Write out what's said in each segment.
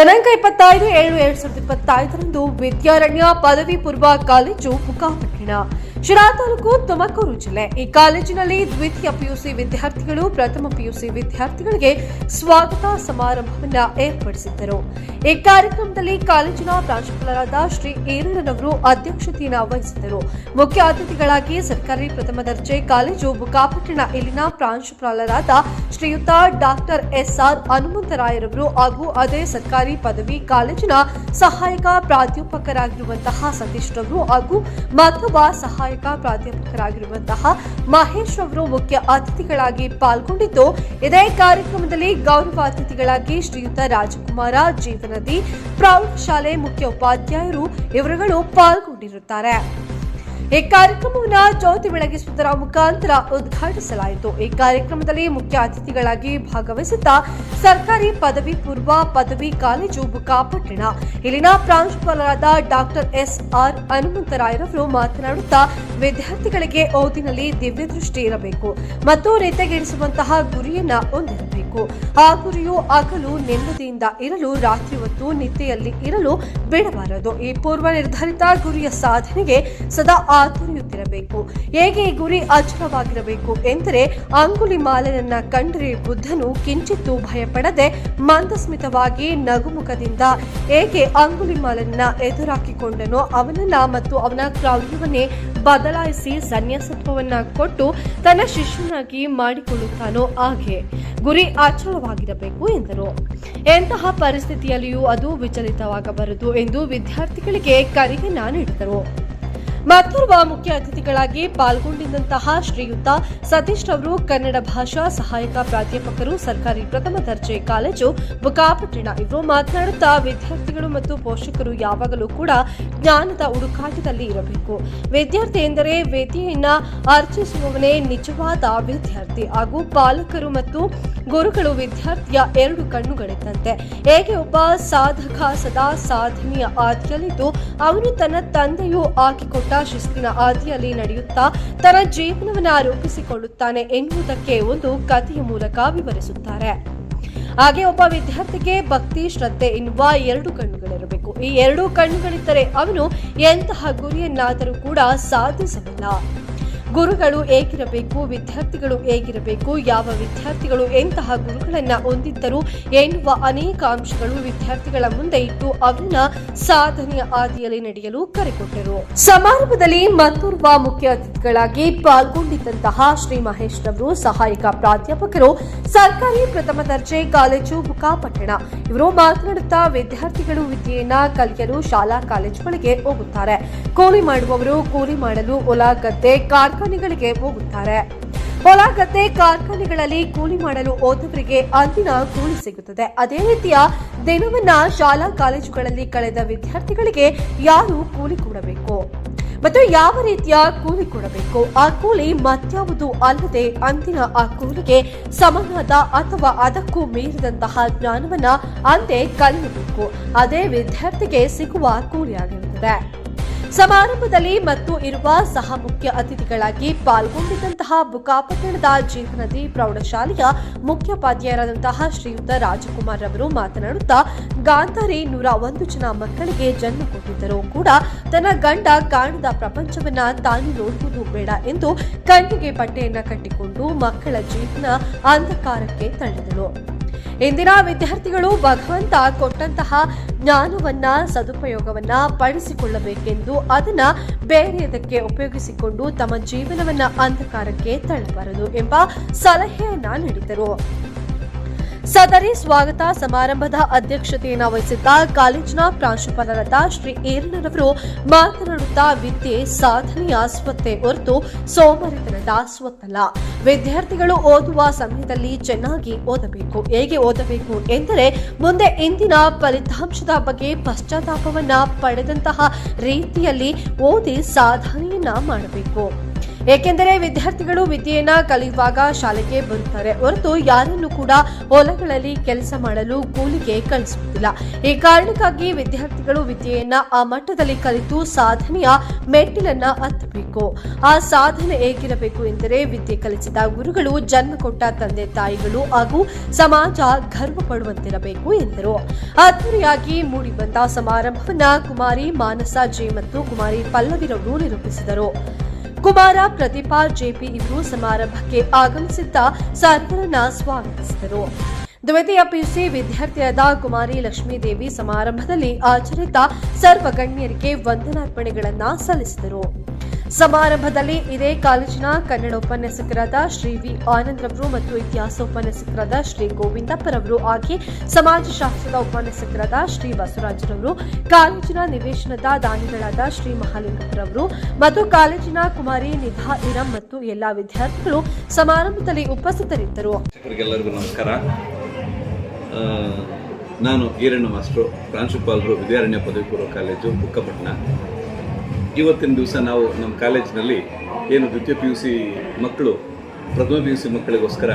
ದಿನಾಂಕ 25/7/2025 ವಿದ್ಯಾರಣ್ಯ ಪದವಿ ಪೂರ್ವ ಕಾಲೇಜು ಮುಖಾಪಟ್ಟಣ ಶಿರಾ ತಾಲೂಕು ತುಮಕೂರು ಜಿಲ್ಲೆ. ಈ ಕಾಲೇಜಿನಲ್ಲಿ ದ್ವಿತೀಯ ಪಿಯುಸಿ ವಿದ್ಯಾರ್ಥಿಗಳು ಪ್ರಥಮ ಪಿಯುಸಿ ವಿದ್ಯಾರ್ಥಿಗಳಿಗೆ ಸ್ವಾಗತ ಸಮಾರಂಭವನ್ನು ಏರ್ಪಡಿಸಿದ್ದರು. ಈ ಕಾರ್ಯಕ್ರಮದಲ್ಲಿ ಕಾಲೇಜಿನ ಪ್ರಾಂಶುಪಾಲರಾದ ಶ್ರೀ ಈರಣ್ಣನವರು ಅಧ್ಯಕ್ಷತೆಯನ್ನು ವಹಿಸಿದ್ದರು. ಮುಖ್ಯ ಅತಿಥಿಗಳಾಗಿ ಸರ್ಕಾರಿ ಪ್ರಥಮ ದರ್ಜೆ ಕಾಲೇಜು ಮುಖಾಪಟ್ಟಣ ಇಲ್ಲಿನ ಪ್ರಾಂಶುಪಾಲರಾದ ಶ್ರೀಯುತ ಡಾಕ್ಟರ್ ಎಸ್ಆರ್ ಹನುಮಂತರಾಯರವರು ಹಾಗೂ ಅದೇ ಸರ್ಕಾರಿ ಪದವಿ ಕಾಲೇಜಿನ ಸಹಾಯಕ ಪ್ರಾಧ್ಯಾಪಕರಾಗಿರುವಂತಹ ಸತೀಶ್ ರವರು ಹಾಗೂ ಮತ್ತೊಬ್ಬ ಸಹಾಯಕ ಪ್ರಾಧ್ಯಾಪಕರಾಗಿರುವಂತಹ ಮಹೇಶ್ ಅವರು ಮುಖ್ಯ ಅತಿಥಿಗಳಾಗಿ ಪಾಲ್ಗೊಂಡಿದ್ದು, ಇದೇ ಕಾರ್ಯಕ್ರಮದಲ್ಲಿ ಗೌರವ ಅತಿಥಿಗಳಾಗಿ ಶ್ರೀಯುತ ರಾಜಕುಮಾರ ಜೀವನದಿ ಪ್ರೌಢಶಾಲೆ ಮುಖ್ಯ ಉಪಾಧ್ಯಾಯರು ಇವರುಗಳು ಪಾಲ್ಗೊಂಡಿರುತ್ತಾರೆ. ಈ ಕಾರ್ಯಕ್ರಮವನ್ನು ಜ್ಯೋತಿ ಬೆಳಗಿಸುವುದರ ಮುಖಾಂತರ ಉದ್ಘಾಟಿಸಲಾಯಿತು. ಈ ಕಾರ್ಯಕ್ರಮದಲ್ಲಿ ಮುಖ್ಯ ಅತಿಥಿಗಳಾಗಿ ಭಾಗವಹಿಸಿದ್ದ ಸರ್ಕಾರಿ ಪದವಿ ಪೂರ್ವ ಪದವಿ ಕಾಲೇಜು ಮುಖಾಪಟ್ಟಣ ಇಲ್ಲಿನ ಪ್ರಾಂಶುಪಾಲರಾದ ಡಾಕ್ಟರ್ ಎಸ್ಆರ್ ಹನುಮಂತರಾಯರವರು ಮಾತನಾಡುತ್ತಾ, ವಿದ್ಯಾರ್ಥಿಗಳಿಗೆ ಓದಿನಲ್ಲಿ ದಿವ್ಯ ದೃಷ್ಟಿ ಇರಬೇಕು ಮತ್ತು ನಿದ್ದೆಗೆಡಿಸುವಂತಹ ಗುರಿಯನ್ನ ಹೊಂದಿರಬೇಕು. ಆ ಗುರಿಯು ಹಗಲು ನೆಮ್ಮದಿಯಿಂದ ಇರಲು, ರಾತ್ರಿ ಹೊತ್ತು ನಿದ್ದೆಯಲ್ಲಿ ಇರಲು ಬಿಡಬಾರದು. ಈ ಪೂರ್ವ ನಿರ್ಧರಿತ ಗುರಿಯ ಸಾಧನೆಗೆ ಸದಾ ಆತುರಿಯುತ್ತಿರಬೇಕು. ಹೇಗೆ ಈ ಗುರಿ ಅಚಲವಾಗಿರಬೇಕು ಎಂದರೆ, ಅಂಗುಲಿಮಾಲನನ್ನ ಕಂಡರೆ ಬುದ್ಧನು ಕಿಂಚಿತ್ತೂ ಭಯಪಡದೆ ಮಂದಸ್ಮಿತವಾಗಿ ನಗುಮುಖದಿಂದ ಹೇಗೆ ಅಂಗುಲಿಮಾಲನನ್ನ ಎದುರಾಕಿಕೊಂಡನೋ ಅವನನ್ನ ಮತ್ತು ಅವನ ಕ್ರೌರ್ಯವನ್ನೇ ಬದಲಾಯಿಸಿ ಸನ್ಯಾಸತ್ವವನ್ನ ಕೊಟ್ಟು ತನ್ನ ಶಿಷ್ಯನಾಗಿ ಮಾಡಿಕೊಳ್ಳುತ್ತಾನೋ ಹಾಗೆ ಗುರಿ ಅಚಲವಾಗಿರಬೇಕು ಎಂದರು. ಎಂತಹ ಪರಿಸ್ಥಿತಿಯಲ್ಲಿಯೂ ಅದು ವಿಚಲಿತವಾಗಬಾರದು ಎಂದು ವಿದ್ಯಾರ್ಥಿಗಳಿಗೆ ಕರೆಯನ್ನ ನೀಡಿದರು. ಮತ್ತೋರ್ವ ಮುಖ್ಯ ಅತಿಥಿಗಳಾಗಿ ಪಾಲ್ಗೊಂಡಿದ್ದಂತಹ ಶ್ರೀಯುತ ಸತೀಶ್ ಅವರು ಕನ್ನಡ ಭಾಷಾ ಸಹಾಯಕ ಪ್ರಾಧ್ಯಾಪಕರು, ಸರ್ಕಾರಿ ಪ್ರಥಮ ದರ್ಜೆ ಕಾಲೇಜು ಮುಖಾಪಟ್ಟಣ. ಇವರು ಮಾತನಾಡುತ್ತಾ, ವಿದ್ಯಾರ್ಥಿಗಳು ಮತ್ತು ಪೋಷಕರು ಯಾವಾಗಲೂ ಕೂಡ ಜ್ಞಾನದ ಹುಡುಕಾಟದಲ್ಲಿ ಇರಬೇಕು. ವಿದ್ಯಾರ್ಥಿ ಎಂದರೆ ವಿದ್ಯೆಯನ್ನ ಅರ್ಜಿಸುವವನೇ ನಿಜವಾದ ವಿದ್ಯಾರ್ಥಿ ಹಾಗೂ ಪಾಲಕರು ಮತ್ತು ಗುರುಗಳು ವಿದ್ಯಾರ್ಥಿಯ ಎರಡು ಕಣ್ಣುಗಳಿದ್ದಂತೆ. ಹೇಗೆ ಒಬ್ಬ ಸಾಧಕ ಸದಾ ಸಾಧನೆಯ ಹಾದಿಯಲ್ಲಿದ್ದು ಅವನು ತನ್ನ ತಂದೆಯು ಹಾಕಿಕೊಟ್ಟ ಶಿಸ್ತಿನ ಹಾದಿಯಲ್ಲಿ ನಡೆಯುತ್ತಾ ತನ್ನ ಜೀವನವನ್ನು ರೂಪಿಸಿಕೊಳ್ಳುತ್ತಾನೆ ಎನ್ನುವುದಕ್ಕೆ ಒಂದು ಕಥೆಯ ಮೂಲಕ ವಿವರಿಸುತ್ತಾರೆ. ಹಾಗೆ ಒಬ್ಬ ವಿದ್ಯಾರ್ಥಿಗೆ ಭಕ್ತಿ, ಶ್ರದ್ಧೆ ಎನ್ನುವ ಎರಡು ಕಣ್ಣುಗಳಿರಬೇಕು. ಈ ಎರಡು ಕಣ್ಣುಗಳಿದ್ದರೆ ಅವನು ಎಂತಹ ಗುರಿಯನ್ನಾದರೂ ಕೂಡ ಸಾಧಿಸಬಲ್ಲ. ಗುರುಗಳು ಹೇಗಿರಬೇಕು, ವಿದ್ಯಾರ್ಥಿಗಳು ಹೇಗಿರಬೇಕು, ಯಾವ ವಿದ್ಯಾರ್ಥಿಗಳು ಎಂತಹ ಗುರುಗಳನ್ನ ಹೊಂದಿದ್ದರು ಎನ್ನುವ ಅನೇಕ ಅಂಶಗಳು ವಿದ್ಯಾರ್ಥಿಗಳ ಮುಂದೆ ಇಟ್ಟು ಅವರನ್ನ ಸಾಧನೆಯ ಹಾದಿಯಲ್ಲಿ ನಡೆಯಲು ಕರೆಕೊಟ್ಟರು. ಸಮಾರಂಭದಲ್ಲಿ ಮತ್ತೋರ್ವ ಮುಖ್ಯ ಅತಿಥಿಗಳಾಗಿ ಪಾಲ್ಗೊಂಡಿದ್ದಂತಹ ಶ್ರೀ ಮಹೇಶ್ ರವರು ಸಹಾಯಕ ಪ್ರಾಧ್ಯಾಪಕರು, ಸರ್ಕಾರಿ ಪ್ರಥಮ ದರ್ಜೆ ಕಾಲೇಜು ಮುಖಾಪಟ್ಟಣ. ಇವರು ಮಾತನಾಡುತ್ತಾ, ವಿದ್ಯಾರ್ಥಿಗಳು ವಿದ್ಯೆಯನ್ನ ಕಲಿಯಲು ಶಾಲಾ ಕಾಲೇಜುಗಳಿಗೆ ಹೋಗುತ್ತಾರೆ. ಕೂಲಿ ಮಾಡುವವರು ಕೂಲಿ ಮಾಡಲು ಹೊಲ ಗದ್ದೆ ಕಾರ್ಖಾನೆಗಳಿಗೆ ಹೋಗುತ್ತಾರೆ. ಹೊಲ ಗದ್ದೆ ಕಾರ್ಖಾನೆಗಳಲ್ಲಿ ಕೂಲಿ ಮಾಡಲು ಹೋದವರಿಗೆ ಅಂದಿನ ಕೂಲಿ ಸಿಗುತ್ತದೆ. ಅದೇ ರೀತಿಯ ದಿನವನ್ನ ಶಾಲಾ ಕಾಲೇಜುಗಳಲ್ಲಿ ಕಳೆದ ವಿದ್ಯಾರ್ಥಿಗಳಿಗೆ ಯಾರು ಕೂಲಿ ಕೊಡಬೇಕು ಮತ್ತು ಯಾವ ರೀತಿಯ ಕೂಲಿ ಕೊಡಬೇಕು, ಆ ಕೂಲಿ ಮತ್ಯಾವುದು ಅಲ್ಲದೆ ಅಂದಿನ ಆ ಕೂಲಿಗೆ ಸಮನಾದ ಅಥವಾ ಅದಕ್ಕೂ ಮೀರಿದಂತಹ ಜ್ಞಾನವನ್ನ ಅಂದೇ ಕಲಿಯಬೇಕು. ಅದೇ ವಿದ್ಯಾರ್ಥಿಗೆ ಸಿಗುವ ಕೂಲಿಯಾಗಿರುತ್ತದೆ. ಸಮಾರಂಭದಲ್ಲಿ ಮತ್ತು ಇರುವ ಸಹ ಮುಖ್ಯ ಅತಿಥಿಗಳಾಗಿ ಪಾಲ್ಗೊಂಡಿದ್ದಂತಹ ಮುಖಾಪಟ್ಟಣದ ಜೀವನದಿ ಪ್ರೌಢಶಾಲೆಯ ಮುಖ್ಯೋಪಾಧ್ಯಾಯರಾದಂತಹ ಶ್ರೀಯುತ ರಾಜಕುಮಾರ್ ಅವರು ಮಾತನಾಡುತ್ತಾ, ಗಾಂಧಾರಿ 101 ಜನ ಮಕ್ಕಳಿಗೆ ಜನ್ಮ ಕೊಟ್ಟಿದ್ದರೂ ಕೂಡ ತನ್ನ ಗಂಡ ಕಾಣದ ಪ್ರಪಂಚವನ್ನ ತಾನು ನೋಡುವುದು ಬೇಡ ಎಂದು ಕಣ್ಣಿಗೆ ಬಟ್ಟೆಯನ್ನ ಕಟ್ಟಿಕೊಂಡು ಮಕ್ಕಳ ಜೀವನ ಅಂಧಕಾರಕ್ಕೆ ತಳ್ಳಿದಳು. ಇಂದಿನ ವಿದ್ಯಾರ್ಥಿಗಳು ಭಗವಂತ ಕೊಟ್ಟಂತಹ ಜ್ಞಾನವನ್ನ ಸದುಪಯೋಗವನ್ನ ಪಡಿಸಿಕೊಳ್ಳಬೇಕೆಂದು ಅದನ್ನ ಬೇರೆಯದಕ್ಕೆ ಉಪಯೋಗಿಸಿಕೊಂಡು ತಮ್ಮ ಜೀವನವನ್ನ ಅಂಧಕಾರಕ್ಕೆ ತಳ್ಳಬಾರದು ಎಂಬ ಸಲಹೆಯನ್ನ ನೀಡಿದರು. ಸದರಿ ಸ್ವಾಗತ ಸಮಾರಂಭದ ಅಧ್ಯಕ್ಷತೆಯನ್ನು ವಹಿಸಿದ್ದ ಕಾಲೇಜಿನ ಪ್ರಾಂಶುಪಾಲರಾದ ಶ್ರೀ ಈರಣ್ಣನವರು ಮಾತನಾಡುತ್ತಾ, ವಿದ್ಯೆ ಸಾಧನೆಯ ಸ್ವತ್ತೇ ಹೊರತು ಸೋಮರಿತನದ ಸ್ವತ್ತಲ್ಲ. ವಿದ್ಯಾರ್ಥಿಗಳು ಓದುವ ಸಮಯದಲ್ಲಿ ಚೆನ್ನಾಗಿ ಓದಬೇಕು. ಹೇಗೆ ಓದಬೇಕು ಎಂದರೆ, ಮುಂದೆ ಇಂದಿನ ಫಲಿತಾಂಶದ ಬಗ್ಗೆ ಪಶ್ಚಾತ್ತಾಪವನ್ನ ಪಡೆದಂತಹ ರೀತಿಯಲ್ಲಿ ಓದಿ ಸಾಧನೆಯನ್ನ ಮಾಡಬೇಕು. ಏಕೆಂದರೆ ವಿದ್ಯಾರ್ಥಿಗಳು ವಿದ್ಯೆಯನ್ನ ಕಲಿಯುವಾಗ ಶಾಲೆಗೆ ಬರುತ್ತಾರೆ ಹೊರತು ಯಾರನ್ನು ಕೂಡ ಹೊಲಗಳಲ್ಲಿ ಕೆಲಸ ಮಾಡಲು ಕೂಲಿಗೆ ಕಳಿಸುವುದಿಲ್ಲ. ಈ ಕಾರಣಕ್ಕಾಗಿ ವಿದ್ಯಾರ್ಥಿಗಳು ವಿದ್ಯೆಯನ್ನ ಆ ಮಟ್ಟದಲ್ಲಿ ಕಲಿತು ಸಾಧನೆಯ ಮೆಟ್ಟಿಲನ್ನ ಹತ್ತಬೇಕು. ಆ ಸಾಧನೆ ಹೇಗಿರಬೇಕು ಎಂದರೆ ವಿದ್ಯೆ ಕಲಿಸಿದ ಗುರುಗಳು, ಜನ್ಮ ಕೊಟ್ಟ ತಂದೆ ತಾಯಿಗಳು ಹಾಗೂ ಸಮಾಜ ಗರ್ವ ಪಡುವಂತಿರಬೇಕು ಎಂದರು. ಅದ್ದೂರಿಯಾಗಿ ಮೂಡಿಬಂದ ಸಮಾರಂಭವನ್ನ ಕುಮಾರಿ ಮಾನಸ ಜೆ ಮತ್ತು ಕುಮಾರಿ ಪಲ್ಲವಿರವರು ನಿರೂಪಿಸಿದರು. ಕುಮಾರ ಪ್ರತಿಭಾ ಜೆಪಿ ಇವರು ಸಮಾರಂಭಕ್ಕೆ ಆಗಮಿಸಿದ್ದ ಸರ್ವರನ್ನ ಸ್ವಾಗತಿಸಿದರು. ದ್ವಿತೀಯ ಪಿಯುಸಿ ವಿದ್ಯಾರ್ಥಿಯಾದ ಕುಮಾರಿ ಲಕ್ಷ್ಮೀದೇವಿ ಸಮಾರಂಭದಲ್ಲಿ ಹಾಜರಿದ್ದ ಸರ್ವ ಗಣ್ಯರಿಗೆ ವಂದನಾರ್ಪಣೆಗಳನ್ನ ಸಲ್ಲಿಸಿದರು. ಸಮಾರಂಭದಲ್ಲಿ ಇದೇ ಕಾಲೇಜಿನ ಕನ್ನಡ ಉಪನ್ಯಾಸಕರಾದ ಶ್ರೀ ವಿ ಆನಂದ್ರವರು ಮತ್ತು ಇತಿಹಾಸ ಉಪನ್ಯಾಸಕರಾದ ಶ್ರೀ ಗೋವಿಂದಪ್ಪರವರು ಹಾಗೆ ಸಮಾಜಶಾಸ್ತ್ರದ ಉಪನ್ಯಾಸಕರಾದ ಶ್ರೀ ಬಸವರಾಜರವರು, ಕಾಲೇಜಿನ ನಿವೇಶನದ ದಾನಿಗಳಾದ ಶ್ರೀ ಮಹಾಲಿಂಗಪ್ಪರವರು ಮತ್ತು ಕಾಲೇಜಿನ ಕುಮಾರಿ ನಿಧಾ ಇರಂ ಮತ್ತು ಎಲ್ಲಾ ವಿದ್ಯಾರ್ಥಿಗಳು ಸಮಾರಂಭದಲ್ಲಿ ಉಪಸ್ಥಿತರಿದ್ದರು. ಎಲ್ಲರಿಗೂ ನಮಸ್ಕಾರ. ನಾನು ಈರಣ್ಣ ಮಾಸ್ಟ್ರು, ಪ್ರಾಂಶುಪಾಲರು, ವಿದ್ಯಾರಣ್ಯ ಪದವಿ ಪೂರ್ವ ಕಾಲೇಜು ಬುಕ್ಕಪಟ್ಟಣ. ಇವತ್ತಿನ ದಿವಸ ನಾವು ನಮ್ಮ ಕಾಲೇಜಿನಲ್ಲಿ ಏನು ದ್ವಿತೀಯ PUC ಮಕ್ಕಳು ಪ್ರಥಮ PUC ಮಕ್ಕಳಿಗೋಸ್ಕರ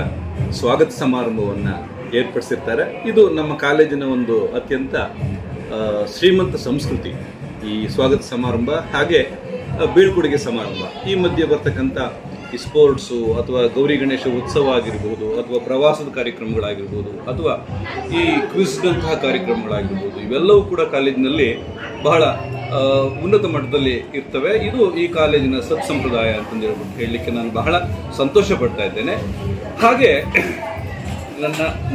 ಸ್ವಾಗತ ಸಮಾರಂಭವನ್ನು ಏರ್ಪಡಿಸಿರ್ತಾರೆ. ಇದು ನಮ್ಮ ಕಾಲೇಜಿನ ಒಂದು ಅತ್ಯಂತ ಶ್ರೀಮಂತ ಸಂಸ್ಕೃತಿ. ಈ ಸ್ವಾಗತ ಸಮಾರಂಭ ಹಾಗೆ ಬೀಳ್ಕೊಡುಗೆ ಸಮಾರಂಭ, ಈ ಮಧ್ಯೆ ಬರ್ತಕ್ಕಂಥ ಈ ಸ್ಪೋರ್ಟ್ಸು ಅಥವಾ ಗೌರಿ ಗಣೇಶ ಉತ್ಸವ ಆಗಿರ್ಬೋದು, ಅಥವಾ ಪ್ರವಾಸದ ಕಾರ್ಯಕ್ರಮಗಳಾಗಿರ್ಬೋದು, ಅಥವಾ ಈ ಕ್ವಿಜ್ನಂತಹ ಕಾರ್ಯಕ್ರಮಗಳಾಗಿರ್ಬೋದು, ಇವೆಲ್ಲವೂ ಕೂಡ ಕಾಲೇಜಿನಲ್ಲಿ ಬಹಳ ಉನ್ನತ ಮಟ್ಟದಲ್ಲಿ ಇರ್ತವೆ. ಇದು ಈ ಕಾಲೇಜಿನ ಸತ್ಸಂಪ್ರದಾಯ ಅಂತಂದು ಹೇಳಲಿಕ್ಕೆ ನಾನು ಬಹಳ ಸಂತೋಷ ಪಡ್ತಾ ಇದ್ದೇನೆ. ಹಾಗೆ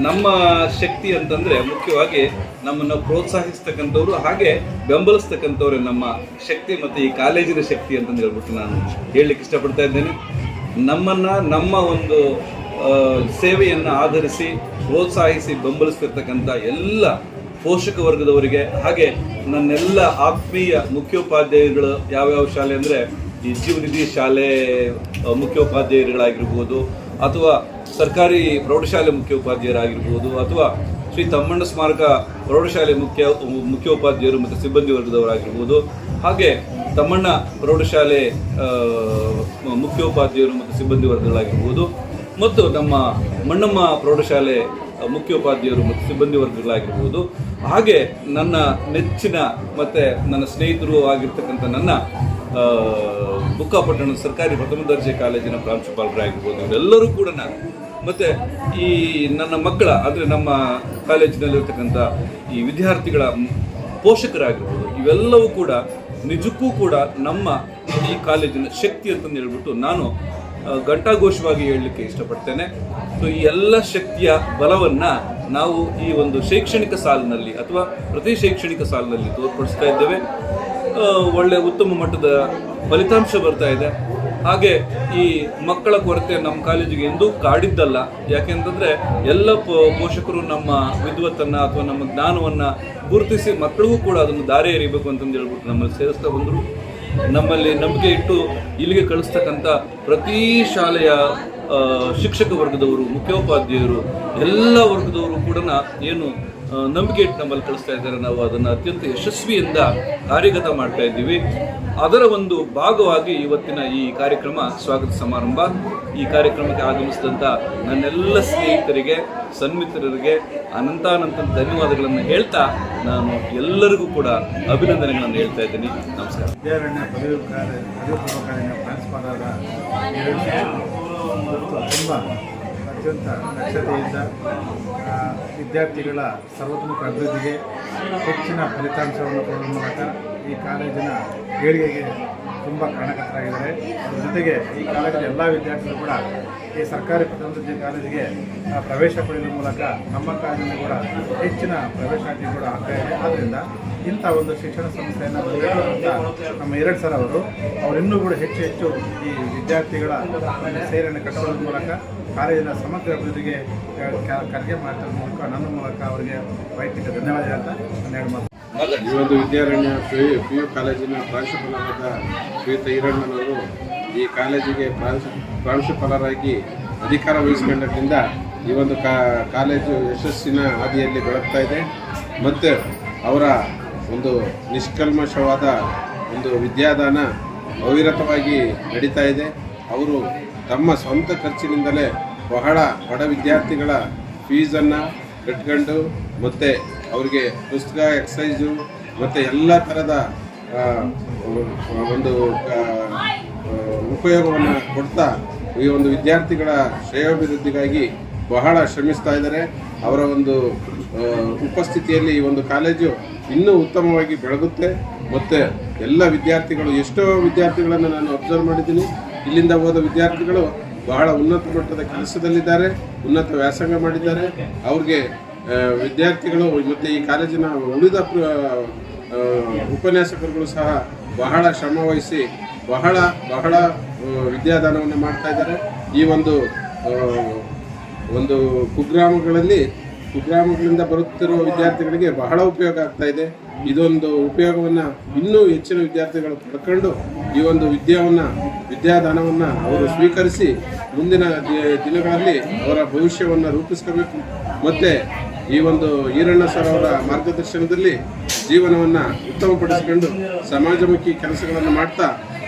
ನಮ್ಮ ಶಕ್ತಿ ಅಂತಂದರೆ ಮುಖ್ಯವಾಗಿ ನಮ್ಮನ್ನು ಪ್ರೋತ್ಸಾಹಿಸ್ತಕ್ಕಂಥವ್ರು ಹಾಗೆ ಬೆಂಬಲಿಸ್ತಕ್ಕಂಥವ್ರು ನಮ್ಮ ಶಕ್ತಿ ಮತ್ತು ಈ ಕಾಲೇಜಿನ ಶಕ್ತಿ ಅಂತಂದು ಹೇಳ್ಬಿಟ್ಟು ನಾನು ಹೇಳಲಿಕ್ಕೆ ಇಷ್ಟಪಡ್ತಾ ಇದ್ದೇನೆ. ನಮ್ಮ ಒಂದು ಸೇವೆಯನ್ನು ಆಧರಿಸಿ ಪ್ರೋತ್ಸಾಹಿಸಿ ಬೆಂಬಲಿಸ್ತಿರ್ತಕ್ಕಂಥ ಎಲ್ಲ ಪೋಷಕ ವರ್ಗದವರಿಗೆ, ಹಾಗೆ ನನ್ನೆಲ್ಲ ಆತ್ಮೀಯ ಮುಖ್ಯೋಪಾಧ್ಯಾಯರುಗಳು, ಯಾವ್ಯಾವ ಶಾಲೆ ಅಂದರೆ ಈ ಜೀವನಿಧಿ ಶಾಲೆ ಮುಖ್ಯೋಪಾಧ್ಯಾಯರುಗಳಾಗಿರ್ಬೋದು, ಅಥವಾ ಸರ್ಕಾರಿ ಪ್ರೌಢಶಾಲೆ ಮುಖ್ಯೋಪಾಧ್ಯಾಯರಾಗಿರ್ಬೋದು, ಅಥವಾ ಶ್ರೀ ತಮ್ಮಣ್ಣ ಸ್ಮಾರಕ ಪ್ರೌಢಶಾಲೆ ಮುಖ್ಯೋಪಾಧ್ಯಾಯರು ಮತ್ತು ಸಿಬ್ಬಂದಿ ವರ್ಗದವರಾಗಿರ್ಬೋದು, ಹಾಗೆ ತಮ್ಮಣ್ಣ ಪ್ರೌಢಶಾಲೆ ಮುಖ್ಯೋಪಾಧ್ಯಾಯರು ಮತ್ತು ಸಿಬ್ಬಂದಿ ವರ್ಗಗಳಾಗಿರ್ಬೋದು, ಮತ್ತು ನಮ್ಮ ಮಣ್ಣಮ್ಮ ಪ್ರೌಢಶಾಲೆ ಮುಖ್ಯೋಪಾಧ್ಯಾಯರು ಮತ್ತು ಸಿಬ್ಬಂದಿ ವರ್ಗಗಳಾಗಿರ್ಬೋದು, ಹಾಗೆ ನನ್ನ ನೆಚ್ಚಿನ ಮತ್ತು ನನ್ನ ಸ್ನೇಹಿತರು ಆಗಿರ್ತಕ್ಕಂಥ ನನ್ನ ಬುಕ್ಕಾಪಟ್ಟಣದ ಸರ್ಕಾರಿ ಪ್ರಥಮ ದರ್ಜೆ ಕಾಲೇಜಿನ ಪ್ರಾಂಶುಪಾಲರಾಗಿರ್ಬೋದು, ಇವರೆಲ್ಲರೂ ಕೂಡ ನಾನು ಮತ್ತು ಈ ನನ್ನ ಮಕ್ಕಳ ಅಂದರೆ ನಮ್ಮ ಕಾಲೇಜಿನಲ್ಲಿರ್ತಕ್ಕಂಥ ಈ ವಿದ್ಯಾರ್ಥಿಗಳ ಪೋಷಕರಾಗಿರ್ಬೋದು, ಇವೆಲ್ಲವೂ ಕೂಡ ನಿಜಕ್ಕೂ ಕೂಡ ನಮ್ಮ ಈ ಕಾಲೇಜಿನ ಶಕ್ತಿ ಅಂತಂದು ಹೇಳ್ಬಿಟ್ಟು ನಾನು ಘಂಟಾಘೋಷವಾಗಿ ಹೇಳಲಿಕ್ಕೆ ಇಷ್ಟಪಡ್ತೇನೆ. ಸೊ ಈ ಎಲ್ಲ ಶಕ್ತಿಯ ಬಲವನ್ನು ನಾವು ಈ ಒಂದು ಶೈಕ್ಷಣಿಕ ಸಾಲಿನಲ್ಲಿ ಅಥವಾ ಪ್ರತಿ ಶೈಕ್ಷಣಿಕ ಸಾಲಿನಲ್ಲಿ ತೋರ್ಪಡಿಸ್ತಾ ಇದ್ದೇವೆ. ಒಳ್ಳೆ ಉತ್ತಮ ಮಟ್ಟದ ಫಲಿತಾಂಶ ಬರ್ತಾ ಇದೆ. ಹಾಗೆ ಈ ಮಕ್ಕಳ ಕೊರತೆ ನಮ್ಮ ಕಾಲೇಜಿಗೆ ಎಂದೂ ಕಾಡಿದ್ದಲ್ಲ. ಯಾಕೆಂತಂದರೆ ಎಲ್ಲ ಪೋಷಕರು ನಮ್ಮ ವಿದ್ವತ್ತನ್ನು ಅಥವಾ ನಮ್ಮ ಜ್ಞಾನವನ್ನು ಗುರುತಿಸಿ ಮಕ್ಕಳಿಗೂ ಕೂಡ ಅದನ್ನು ದಾರಿ ಎರಿಬೇಕು ಅಂತಂದು ಹೇಳ್ಬಿಟ್ಟು ನಮ್ಮಲ್ಲಿ ಸೇರಿಸ್ತಾ ಬಂದರು. ನಮ್ಮಲ್ಲಿ ನಂಬಿಕೆ ಇಟ್ಟು ಇಲ್ಲಿಗೆ ಕಳಿಸ್ತಕ್ಕಂಥ ಪ್ರತಿ ಶಾಲೆಯ ಶಿಕ್ಷಕ ವರ್ಗದವರು, ಮುಖ್ಯೋಪಾಧ್ಯಾಯರು, ಎಲ್ಲ ವರ್ಗದವರು ಕೂಡ ಏನು ನಂಬಿಕೆ ಇಟ್ಟು ನಮ್ಮಲ್ಲಿ ಕಳಿಸ್ತಾ ಇದ್ದಾರೆ. ನಾವು ಅದನ್ನು ಅತ್ಯಂತ ಯಶಸ್ವಿಯಿಂದ ಕಾರ್ಯಗತ ಮಾಡ್ತಾ ಇದ್ದೀವಿ. ಅದರ ಒಂದು ಭಾಗವಾಗಿ ಇವತ್ತಿನ ಈ ಕಾರ್ಯಕ್ರಮ ಸ್ವಾಗತ ಸಮಾರಂಭ. ಈ ಕಾರ್ಯಕ್ರಮಕ್ಕೆ ಆಗಮಿಸಿದಂಥ ನನ್ನೆಲ್ಲ ಸ್ನೇಹಿತರಿಗೆ, ಸನ್ಮಿತ್ರರಿಗೆ ಅನಂತಾನಂತ ಧನ್ಯವಾದಗಳನ್ನು ಹೇಳ್ತಾ ನಾನು ಎಲ್ಲರಿಗೂ ಕೂಡ ಅಭಿನಂದನೆಗಳನ್ನು ಹೇಳ್ತಾ ಇದ್ದೀನಿ. ನಮಸ್ಕಾರ. ವಿದ್ಯಾರಣ್ಯ ಪದವಿ ಪೂರ್ವ ಕಾಲೇಜಿನ ಪ್ರಾಂಶುಪಾಲರ ತುಂಬ ಅತ್ಯಂತ ದಕ್ಷತೆಯಿಂದ ವಿದ್ಯಾರ್ಥಿಗಳ ಸರ್ವತೋಮುಖ ಅಭಿವೃದ್ಧಿಗೆ ಹೆಚ್ಚಿನ ಫಲಿತಾಂಶವನ್ನು ಕೊಡುವ ಮೂಲಕ ಈ ಕಾಲೇಜಿನ ಏಳಿಗೆಗೆ ತುಂಬ ಕಾರಣಕರ್ತರಾಗಿದ್ದಾರೆ. ಅದರ ಜೊತೆಗೆ ಈ ಕಾಲೇಜಿನ ಎಲ್ಲ ವಿದ್ಯಾರ್ಥಿಗಳು ಕೂಡ ಈ ಸರ್ಕಾರಿ ಪ್ರಥಮ ದರ್ಜೆ ಕಾಲೇಜಿಗೆ ಪ್ರವೇಶ ಪಡೆಯುವ ಮೂಲಕ ನಮ್ಮ ಕಾಲೇಜಿನಲ್ಲಿ ಕೂಡ ಹೆಚ್ಚಿನ ಪ್ರವೇಶಾತಿ ಕೂಡ ಆಗ್ತಾ ಇದೆ. ಆದ್ದರಿಂದ ಇಂಥ ಒಂದು ಶಿಕ್ಷಣ ಸಂಸ್ಥೆಯನ್ನು ನಮ್ಮ ಈರಣ್ಣ ಸರ್ ಅವರಿನ್ನೂ ಕೂಡ ಹೆಚ್ಚು ಈ ವಿದ್ಯಾರ್ಥಿಗಳ ಸೇರಿಯನ್ನು ಕಟ್ಟುವುದರ ಮೂಲಕ ಕಾಲೇಜಿನ ಸಮಗ್ರ ಅಭಿವೃದ್ಧಿಗೆ ಕರೆಗೆ ಮಾಡ್ತಾ ಮೂಲಕ ನನ್ನ ಮೂಲಕ ಅವರಿಗೆ ವೈಯಕ್ತಿಕ ಧನ್ಯವಾದ ಹೇಳ್ತಾ ಹನ್ನೆರಡು ಮಾತು. ಈ ಒಂದು ವಿದ್ಯಾರಣ್ಯ PU ಕಾಲೇಜಿನ ಪ್ರಾಂಶುಪಾಲರಾದ ಶ್ರೀಯುತ ಈರಣ್ಣನವರು ಈ ಕಾಲೇಜಿಗೆ ಪ್ರಾಂಶುಪಾಲರಾಗಿ ಅಧಿಕಾರ ವಹಿಸಿಕೊಂಡರಿಂದ ಈ ಒಂದು ಕಾಲೇಜು ಯಶಸ್ಸಿನ ಹಾದಿಯಲ್ಲಿ ಬೆಳಗ್ತಾ ಇದೆ. ಮತ್ತು ಅವರ ಒಂದು ನಿಷ್ಕಲ್ಮಶವಾದ ಒಂದು ವಿದ್ಯಾದಾನ ಅವಿರತವಾಗಿ ನಡೀತಾ ಇದೆ. ಅವರು ತಮ್ಮ ಸ್ವಂತ ಖರ್ಚಿನಿಂದಲೇ ಬಹಳ ಬಡ ವಿದ್ಯಾರ್ಥಿಗಳ ಫೀಸನ್ನು ಕಟ್ಕೊಂಡು ಮತ್ತು ಅವರಿಗೆ ಪುಸ್ತಕ ಎಕ್ಸಸೈಸು ಮತ್ತು ಎಲ್ಲ ಥರದ ಒಂದು ಉಪಯೋಗವನ್ನು ಕೊಡ್ತಾ ಈ ಒಂದು ವಿದ್ಯಾರ್ಥಿಗಳ ಶ್ರೇಯೋಭಿವೃದ್ಧಿಗಾಗಿ ಬಹಳ ಶ್ರಮಿಸ್ತಾ ಇದ್ದಾರೆ. ಅವರ ಒಂದು ಉಪಸ್ಥಿತಿಯಲ್ಲಿ ಈ ಒಂದು ಕಾಲೇಜು ಇನ್ನೂ ಉತ್ತಮವಾಗಿ ಬೆಳಗುತ್ತೆ. ಮತ್ತು ಎಲ್ಲ ವಿದ್ಯಾರ್ಥಿಗಳು, ಎಷ್ಟೋ ವಿದ್ಯಾರ್ಥಿಗಳನ್ನು ನಾನು ಅಬ್ಸರ್ವ್ ಮಾಡಿದ್ದೀನಿ, ಇಲ್ಲಿಂದ ಹೋದ ವಿದ್ಯಾರ್ಥಿಗಳು ಬಹಳ ಉನ್ನತ ಮಟ್ಟದ ಕೆಲಸದಲ್ಲಿದ್ದಾರೆ, ಉನ್ನತ ವ್ಯಾಸಂಗ ಮಾಡಿದ್ದಾರೆ. ಅವ್ರಿಗೆ ವಿದ್ಯಾರ್ಥಿಗಳು ಮತ್ತು ಈ ಕಾಲೇಜಿನ ಉಳಿದ ಉಪನ್ಯಾಸಕರುಗಳು ಸಹ ಬಹಳ ಶ್ರಮ ವಹಿಸಿ ಬಹಳ ವಿದ್ಯಾದಾನವನ್ನು ಮಾಡ್ತಾ ಇದ್ದಾರೆ. ಈ ಒಂದು ಕುಗ್ರಾಮಗಳಿಂದ ಬರುತ್ತಿರುವ ವಿದ್ಯಾರ್ಥಿಗಳಿಗೆ ಬಹಳ ಉಪಯೋಗ ಆಗ್ತಾ ಇದೆ. ಇದೊಂದು ಉಪಯೋಗವನ್ನು ಇನ್ನೂ ಹೆಚ್ಚಿನ ವಿದ್ಯಾರ್ಥಿಗಳು ಪಡ್ಕೊಂಡು ಈ ಒಂದು ವಿದ್ಯಾದಾನವನ್ನು ಅವರು ಸ್ವೀಕರಿಸಿ ಮುಂದಿನ ದಿನಗಳಲ್ಲಿ ಅವರ ಭವಿಷ್ಯವನ್ನು ರೂಪಿಸ್ಕೋಬೇಕು. ಮತ್ತು ಈ ಒಂದು ಈರಣ್ಣ ಸರ್ ಅವರ ಮಾರ್ಗದರ್ಶನದಲ್ಲಿ ಜೀವನವನ್ನು ಉತ್ತಮಪಡಿಸಿಕೊಂಡು ಸಮಾಜಮುಖಿ ಕೆಲಸಗಳನ್ನು ಮಾಡ್ತಾ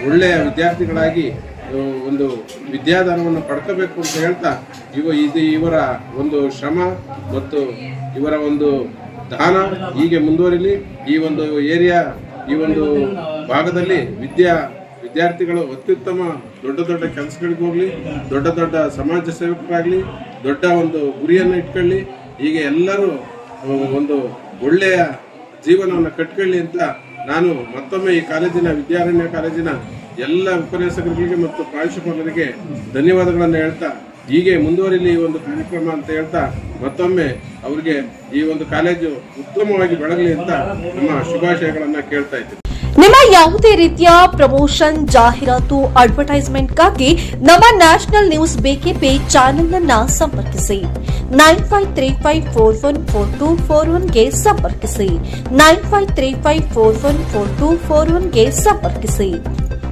ಒಳ್ಳೆಯ ವಿದ್ಯಾರ್ಥಿಗಳಾಗಿ ಒಂದು ವಿದ್ಯಾದಾನವನ್ನು ಪಡ್ಕೋಬೇಕು ಅಂತ ಹೇಳ್ತಾ ಇವರ ಒಂದು ಶ್ರಮ ಮತ್ತು ಇವರ ಒಂದು ದಾನ ಹೀಗೆ ಮುಂದುವರಿಲಿ. ಈ ಒಂದು ಈ ಒಂದು ಭಾಗದಲ್ಲಿ ವಿದ್ಯಾರ್ಥಿಗಳು ಅತ್ಯುತ್ತಮ ದೊಡ್ಡ ಕೆಲಸಗಳಿಗೆ ಹೋಗಲಿ, ದೊಡ್ಡ ಸಮಾಜ ಸೇವಕರಾಗಲಿ, ದೊಡ್ಡ ಒಂದು ಗುರಿಯನ್ನು ಇಟ್ಕೊಳ್ಳಿ. ಹೀಗೆ ಎಲ್ಲರೂ ಒಂದು ಒಳ್ಳೆಯ ಜೀವನವನ್ನು ಕಟ್ಕೊಳ್ಳಿ ಅಂತ ನಾನು ಮತ್ತೊಮ್ಮೆ ಈ ಕಾಲೇಜಿನ ವಿದ್ಯಾರಣ್ಯ ಕಾಲೇಜಿನ ಎಲ್ಲ ಉಪನ್ಯಾಸಕರಿಗೆ ಮತ್ತು ಪ್ರಾಂಶುಪಾಲರಿಗೆ ಧನ್ಯವಾದಗಳನ್ನು ಹೇಳ್ತಾ ಹೀಗೆ ಮುಂದುವರಿಲಿ ಈ ಒಂದು ಕಾರ್ಯಕ್ರಮ ಅಂತ ಹೇಳ್ತಾ ಮತ್ತೊಮ್ಮೆ ಅವರಿಗೆ ಈ ಒಂದು ಕಾಲೇಜು ಉತ್ತಮವಾಗಿ ಬೆಳಗಲಿ ಅಂತ ನಮ್ಮ ಶುಭಾಶಯಗಳನ್ನು ಕೇಳ್ತಾ ಇದ್ದೀನಿ. ನಿಮ್ಮ ಯಾವುದೇ ರೀತಿಯ ಪ್ರಮೋಷನ್, ಜಾಹೀರಾತು, ಅಡ್ವರ್ಟೈಸ್ಮೆಂಟ್ಗಾಗಿ ನಮ್ಮ ನ್ಯಾಷನಲ್ ನ್ಯೂಸ್ ಬೇಕೆ ಚಾನೆಲ್ ಅನ್ನು ಸಂಪರ್ಕಿಸಿ. 9535414241ಗೆ ಸಂಪರ್ಕಿಸಿ. 9535414241ಗೆ ಸಂಪರ್ಕಿಸಿ.